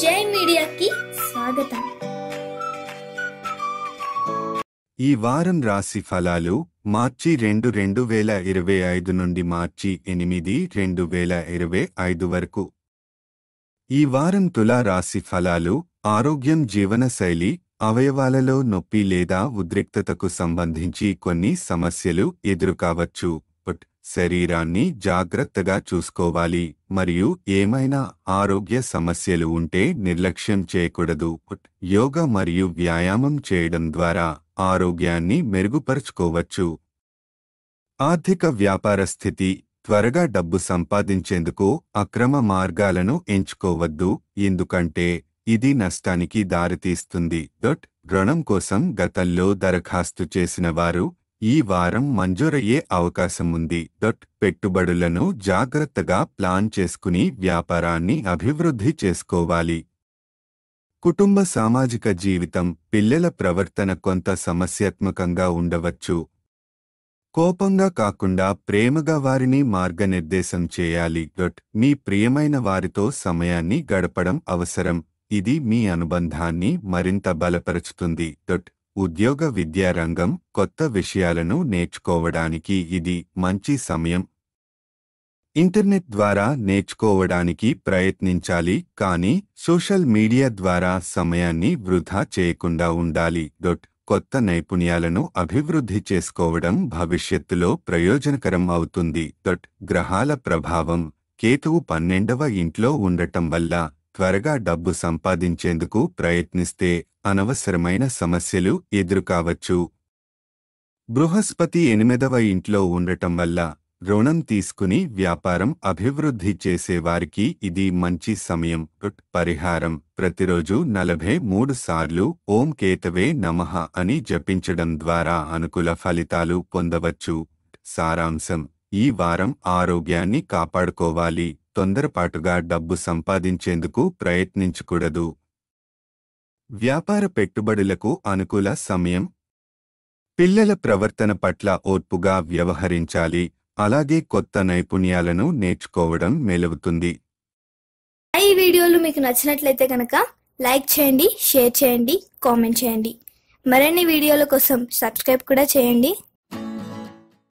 జై మీడియాకి స్వాగతం. ఈ వారం రాశి ఫలాలు మార్చి 2, 2025 నుండి మార్చి 8, 2025 వరకు. ఈ వారం తులా రాశి ఫలాలు ఆరోగ్యం, జీవనశైలి, అవయవాలలో నొప్పి లేదా ఉద్రిక్తతకు సంబంధించి కొన్ని సమస్యలు ఎదురుకావచ్చు. శరీరాన్ని జాగ్రత్తగా చూసుకోవాలి మరియు ఏమైనా ఆరోగ్య సమస్యలు ఉంటే నిర్లక్ష్యం చేయకూడదు. యోగా మరియు వ్యాయామం చేయడం ద్వారా ఆరోగ్యాన్ని మెరుగుపరుచుకోవచ్చు. ఆర్థిక వ్యాపార స్థితి త్వరగా డబ్బు సంపాదించేందుకు అక్రమ మార్గాలను ఎంచుకోవద్దు, ఎందుకంటే ఇది నష్టానికి దారితీస్తుంది. రుణం కోసం గతంలో దరఖాస్తు చేసిన వారు ఈ వారం మంజూరయ్యే అవకాశం ఉంది. పెట్టుబడులను జాగ్రత్తగా ప్లాన్ చేసుకుని వ్యాపారాన్ని అభివృద్ధి చేసుకోవాలి. కుటుంబ సామాజిక జీవితం, పిల్లల ప్రవర్తన కొంత సమస్యాత్మకంగా ఉండవచ్చు. కోపంగా కాకుండా ప్రేమగా వారిని మార్గనిర్దేశం చేయాలి. మీ ప్రియమైన వారితో సమయాన్ని గడపడం అవసరం, ఇది మీ అనుబంధాన్ని మరింత బలపరుచుతుంది. ఉద్యోగ విద్యా రంగం, కొత్త విషయాలను నేర్చుకోవడానికి ఇది మంచి సమయం. ఇంటర్నెట్ ద్వారా నేర్చుకోవడానికి ప్రయత్నించాలి, కానీ సోషల్ మీడియా ద్వారా సమయాన్ని వృధా చేయకుండా ఉండాలి. కొత్త నైపుణ్యాలను అభివృద్ధి చేసుకోవడం భవిష్యత్తులో ప్రయోజనకరం అవుతుంది. గ్రహాల ప్రభావం కేతువు 12వ ఇంట్లో ఉండటం వల్ల త్వరగా డబ్బు సంపాదించేందుకు ప్రయత్నిస్తే అనవసరమైన సమస్యలు ఎదురుకావచ్చు. బృహస్పతి 8వ ఇంట్లో ఉండటం వల్ల రుణం తీసుకుని వ్యాపారం అభివృద్ధి చేసేవారికి ఇది మంచి సమయం. పరిహారం: ప్రతిరోజు 43 సార్లు ఓం కేతవే నమః అని జపించడం ద్వారా అనుకూల ఫలితాలు పొందవచ్చు. సారాంశం: ఈ వారం ఆరోగ్యాన్ని కాపాడుకోవాలి, తొందరపాటుగా డబ్బు సంపాదించేందుకు ప్రయత్నించకూడదు. వ్యాపార పెట్టుబడులకు అనుకూల సమయం. పిల్లల ప్రవర్తన పట్ల ఓర్పుగా వ్యవహరించాలి, అలాగే కొత్త నైపుణ్యాలను నేర్చుకోవడం మేలవుతుంది. ఈ వీడియోలు మీకు నచ్చినట్లయితే కనుక లైక్ చేయండి, షేర్ చేయండి, కామెంట్ చేయండి. మరిన్ని వీడియోల కోసం సబ్స్క్రైబ్ కూడా చేయండి.